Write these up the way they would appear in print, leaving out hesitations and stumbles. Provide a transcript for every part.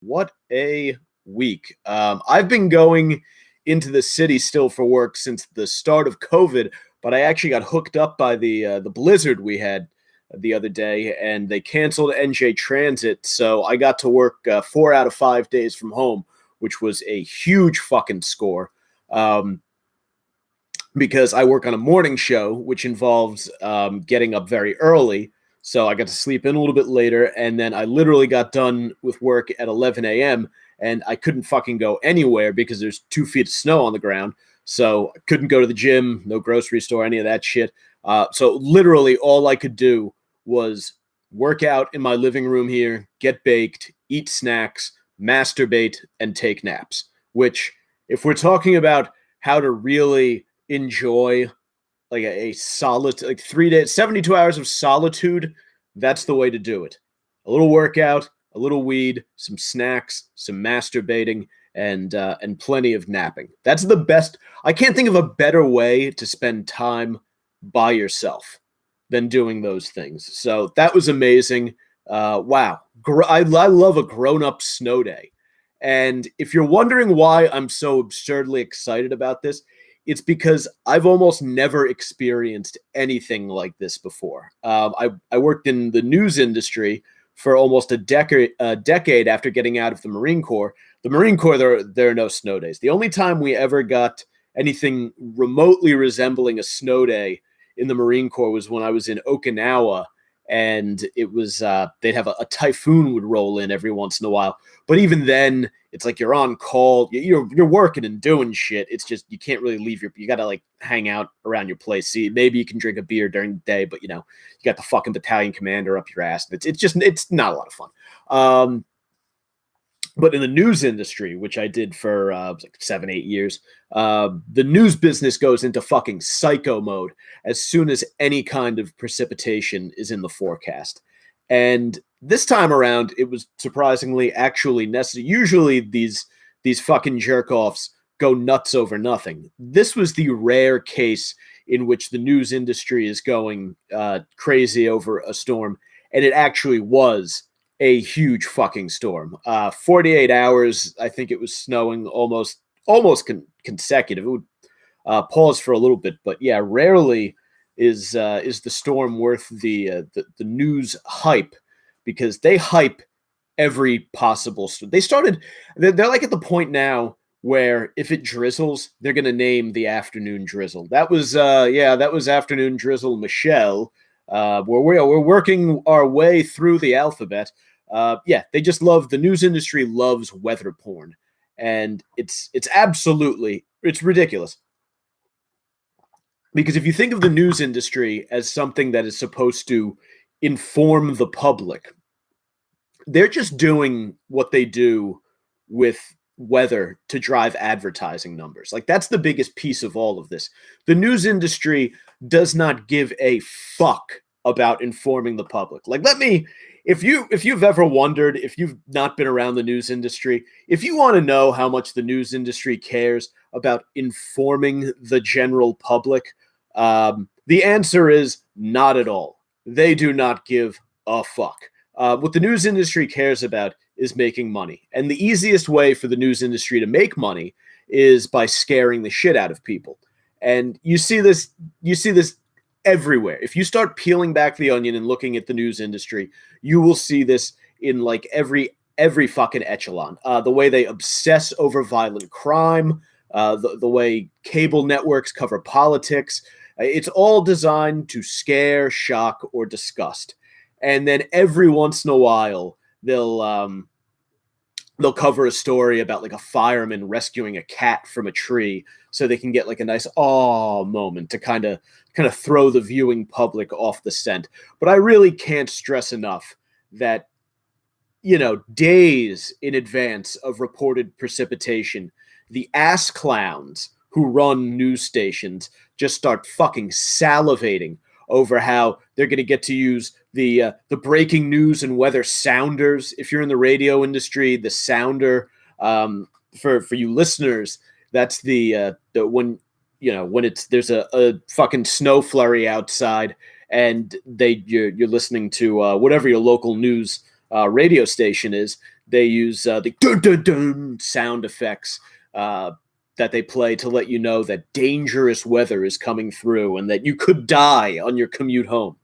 What a week. I've been going into the city still for work since the start of COVID, but I actually got hooked up by the blizzard we had the other day, and they canceled NJ Transit, so I got to work 4 out of 5 days from home, which was a huge fucking score. Um, because I work on a morning show, which involves getting up very early. So I got to sleep in a little bit later, and then I literally got done with work at 11 a.m., and I couldn't fucking go anywhere because there's 2 feet of snow on the ground. So I couldn't go to the gym, no grocery store, any of that shit. So literally all I could do was work out in my living room here, get baked, eat snacks, masturbate, and take naps. Which, if we're talking about how to really enjoy like a solid, like 3 days, 72 hours of solitude, that's the way to do it. A little workout, a little weed, some snacks, some masturbating, and plenty of napping. That's the best. I can't think of a better way to spend time by yourself than doing those things. So that was amazing. Wow. I love a grown-up snow day. And if you're wondering why I'm so absurdly excited about this, it's because I've almost never experienced anything like this before. I worked in the news industry for almost a decade after getting out of the Marine Corps. The Marine Corps, there are no snow days. The only time we ever got anything remotely resembling a snow day in the Marine Corps was when I was in Okinawa, and it was they'd have a typhoon would roll in every once in a while. But even then, it's like you're on call, you're working and doing shit. It's just you can't really leave you got to like hang out around your place. See, maybe you can drink a beer during the day, but you got the fucking battalion commander up your ass. It's not a lot of fun. But in the news industry, which I did for like 7-8 years, the news business goes into fucking psycho mode as soon as any kind of precipitation is in the forecast. And this time around, it was surprisingly actually necessary. Usually these fucking jerk-offs go nuts over nothing. This was the rare case in which the news industry is going crazy over a storm, and it actually was a huge fucking storm. 48 hours, I think it was snowing almost consecutive. It would pause for a little bit, but yeah, rarely is the storm worth the news hype, because they hype every possible. They're like at the point now where if it drizzles, they're gonna name the afternoon drizzle. That was afternoon drizzle Michelle. We're working our way through the alphabet. They just love, the news industry loves weather porn, and it's ridiculous. Because if you think of the news industry as something that is supposed to inform the public, they're just doing what they do with weather to drive advertising numbers. Like, that's the biggest piece of all of this. The news industry does not give a fuck about informing the public. Like, if you've ever wondered, if you've not been around the news industry, if you want to know how much the news industry cares about informing the general public, the answer is not at all. They do not give a fuck. What the news industry cares about is making money. And the easiest way for the news industry to make money is by scaring the shit out of people. And you see this everywhere. If you start peeling back the onion and looking at the news industry, you will see this in like every fucking echelon. The way they obsess over violent crime, the way cable networks cover politics. It's all designed to scare, shock, or disgust. And then every once in a while, they'll cover a story about like a fireman rescuing a cat from a tree, so they can get like a nice awe moment to kind of throw the viewing public off the scent. But I really can't stress enough that, days in advance of reported precipitation, the ass clowns who run news stations just start fucking salivating over how they're going to get to use the breaking news and weather sounders. If you're in the radio industry, the sounder, for you listeners, that's the when there's a fucking snow flurry outside, and you're listening to whatever your local news radio station is. They use the dun dun dun sound effects that they play to let you know that dangerous weather is coming through and that you could die on your commute home.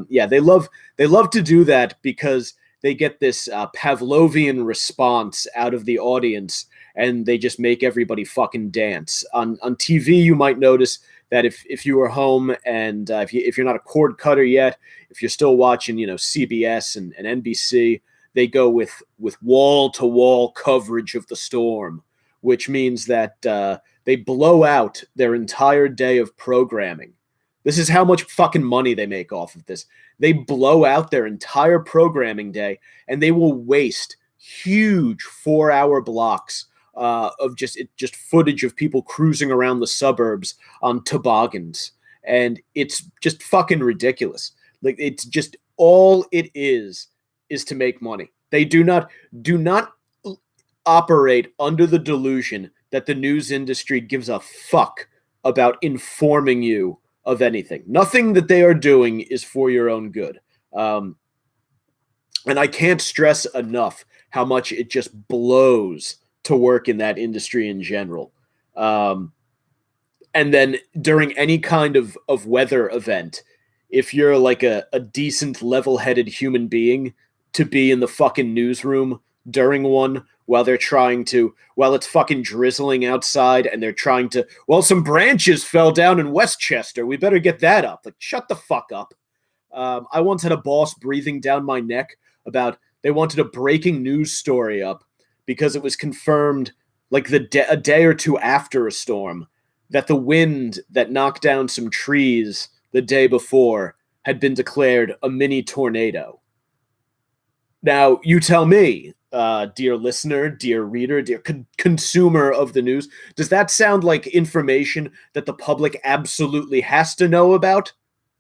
Yeah, they love to do that because they get this Pavlovian response out of the audience, and they just make everybody fucking dance. On TV, you might notice that if you were home and if you're not a cord cutter yet, if you're still watching, CBS and NBC, they go with wall to wall coverage of the storm, which means that they blow out their entire day of programming. This is how much fucking money they make off of this. They blow out their entire programming day, and they will waste huge 4-hour blocks of just footage of people cruising around the suburbs on toboggans, and it's just fucking ridiculous. Like, it's just all it is to make money. They do not operate under the delusion that the news industry gives a fuck about informing you of anything. Nothing that they are doing is for your own good. And I can't stress enough how much it just blows to work in that industry in general. And then during any kind of weather event, if you're like a decent level-headed human being, to be in the fucking newsroom during one while it's fucking drizzling outside and they're trying to, some branches fell down in Westchester, we better get that up. Like, shut the fuck up. I once had a boss breathing down my neck about they wanted a breaking news story up because it was confirmed like a day or two after a storm that the wind that knocked down some trees the day before had been declared a mini tornado. Now, you tell me, dear listener, dear reader, dear consumer of the news, does that sound like information that the public absolutely has to know about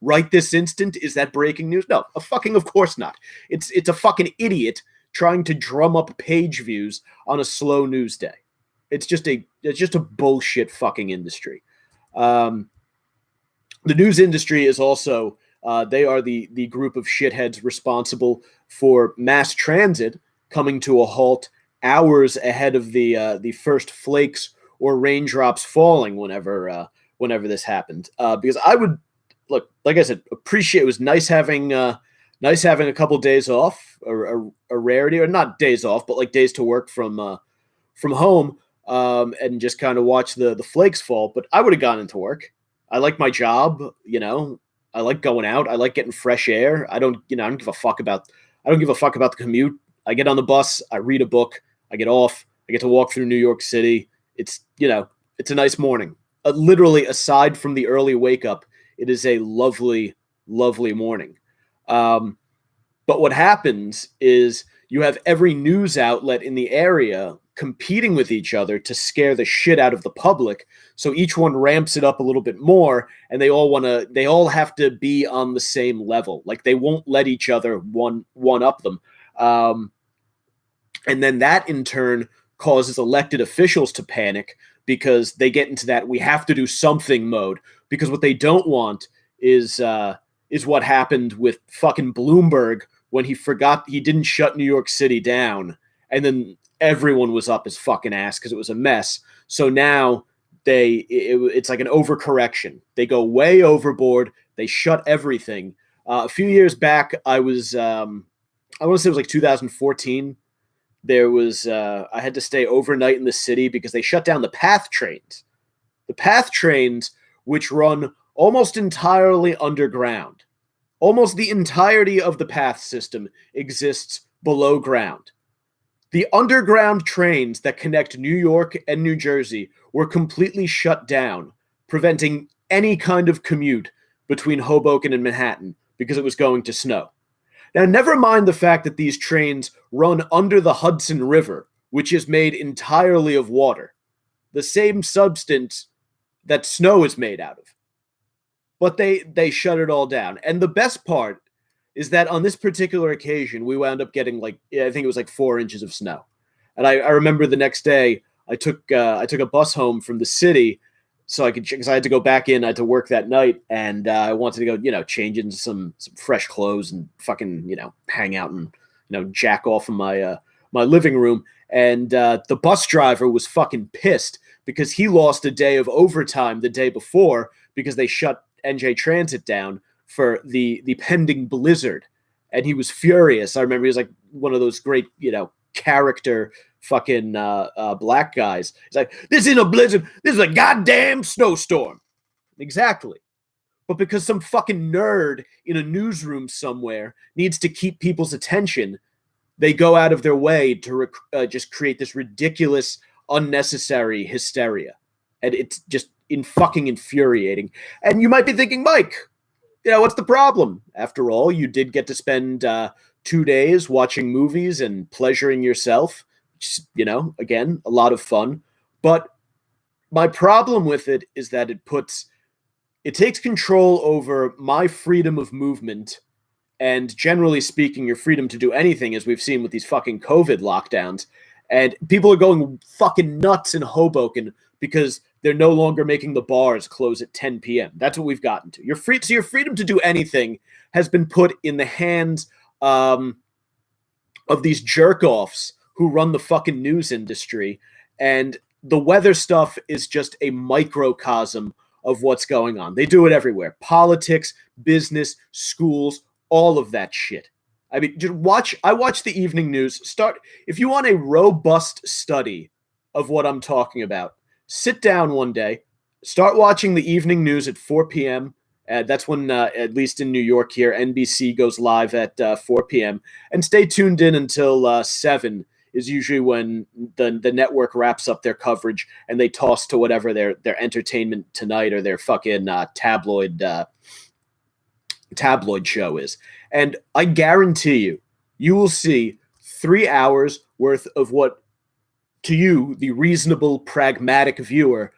right this instant? Is that breaking news? No, of course not. It's a fucking idiot trying to drum up page views on a slow news day. It's just a bullshit fucking industry. The news industry is also they are the group of shitheads responsible for mass transit coming to a halt hours ahead of the first flakes or raindrops falling whenever this happened. Because I would look, like I said, appreciate, it was nice having a couple days off, or a rarity, or not days off, but like days to work from home, and just kind of watch the flakes fall. But I would have gone into work. I like my job, I like going out. I like getting fresh air. I don't give a fuck about the commute. I get on the bus. I read a book. I get off. I get to walk through New York City. It's a nice morning. Literally, aside from the early wake up, it is a lovely, lovely morning. But what happens is you have every news outlet in the area competing with each other to scare the shit out of the public. So each one ramps it up a little bit more, and they all have to be on the same level. Like, they won't let each other one up them. And then that in turn causes elected officials to panic because they get into that we have to do something mode, because what they don't want is what happened with fucking Bloomberg when he forgot he didn't shut New York City down, and then everyone was up his fucking ass because it was a mess. So now it's like an overcorrection. They go way overboard. They shut everything. A few years back, I want to say it was like 2014. There was I had to stay overnight in the city because they shut down the PATH trains. The PATH trains, which run almost entirely underground. Almost the entirety of the PATH system exists below ground. The underground trains that connect New York and New Jersey were completely shut down, preventing any kind of commute between Hoboken and Manhattan because it was going to snow. Now, never mind the fact that these trains run under the Hudson River, which is made entirely of water, the same substance that snow is made out of. But they shut it all down. And the best part is that on this particular occasion, we wound up getting I think it was like 4 inches of snow. And I remember the next day, I took a bus home from the city because I had to go back in. I had to work that night, and I wanted to go, change into some fresh clothes and fucking, hang out and, jack off of my my living room, and the bus driver was fucking pissed because he lost a day of overtime the day before because they shut NJ Transit down for the pending blizzard, and he was furious. I remember he was like one of those great, character fucking black guys. He's like, this isn't a blizzard, this is a goddamn snowstorm. Exactly. But because some fucking nerd in a newsroom somewhere needs to keep people's attention, they go out of their way to just create this ridiculous, unnecessary hysteria. And it's just fucking infuriating. And you might be thinking, Mike, what's the problem? After all, you did get to spend 2 days watching movies and pleasuring yourself. Which, again, a lot of fun. But my problem with it is that it takes control over my freedom of movement and, generally speaking, your freedom to do anything, as we've seen with these fucking COVID lockdowns. And people are going fucking nuts in Hoboken because they're no longer making the bars close at 10 p.m. That's what we've gotten to. So your freedom to do anything has been put in the hands of these jerk-offs who run the fucking news industry. And the weather stuff is just a microcosm of what's going on. They do it everywhere. Politics, business, schools, all of that shit. I mean, I watch the evening news. If you want a robust study of what I'm talking about, sit down one day, start watching the evening news at 4 p.m. That's when, at least in New York here, NBC goes live at 4 p.m. And stay tuned in until 7 is usually when the network wraps up their coverage and they toss to whatever their Entertainment Tonight or their fucking tabloid show is. And I guarantee you will see 3 hours worth of what, to you, the reasonable, pragmatic viewer,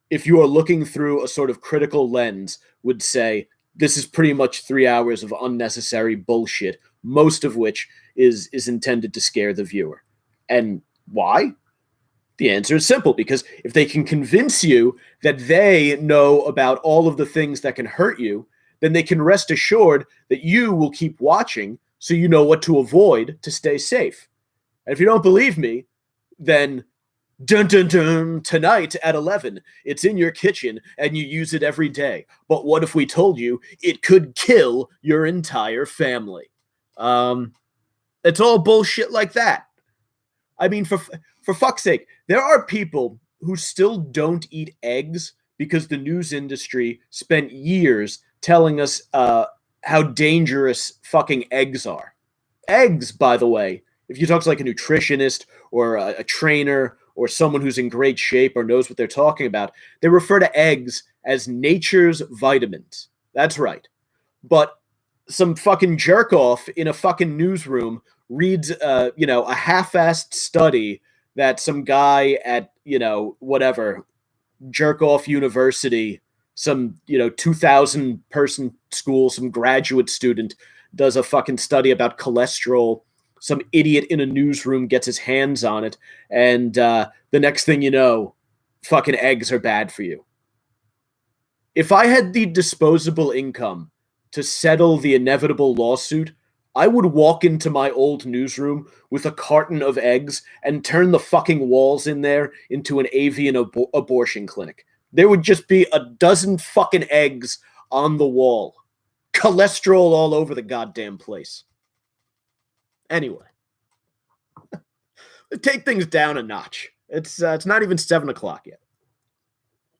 if you are looking through a sort of critical lens, would say, this is pretty much 3 hours of unnecessary bullshit, most of which is intended to scare the viewer. And why? The answer is simple, because if they can convince you that they know about all of the things that can hurt you, then they can rest assured that you will keep watching so you know what to avoid to stay safe. And if you don't believe me, then dun dun dun, tonight at 11, it's in your kitchen and you use it every day. But what if we told you it could kill your entire family? It's all bullshit like that. I mean, for fuck's sake, there are people who still don't eat eggs because the news industry spent years telling us how dangerous fucking eggs are. Eggs, by the way, if you talk to like a nutritionist or a trainer or someone who's in great shape or knows what they're talking about, they refer to eggs as nature's vitamins. That's right. But some fucking jerk-off in a fucking newsroom reads, a half-assed study that some guy at, whatever, jerk-off university, some, 2,000-person school, some graduate student does a fucking study about cholesterol. Some idiot in a newsroom gets his hands on it, and the next thing you know, fucking eggs are bad for you. If I had the disposable income to settle the inevitable lawsuit, I would walk into my old newsroom with a carton of eggs and turn the fucking walls in there into an avian abortion clinic. There would just be a dozen fucking eggs on the wall. Cholesterol all over the goddamn place. Anyway, take things down a notch. It's not even 7 o'clock yet.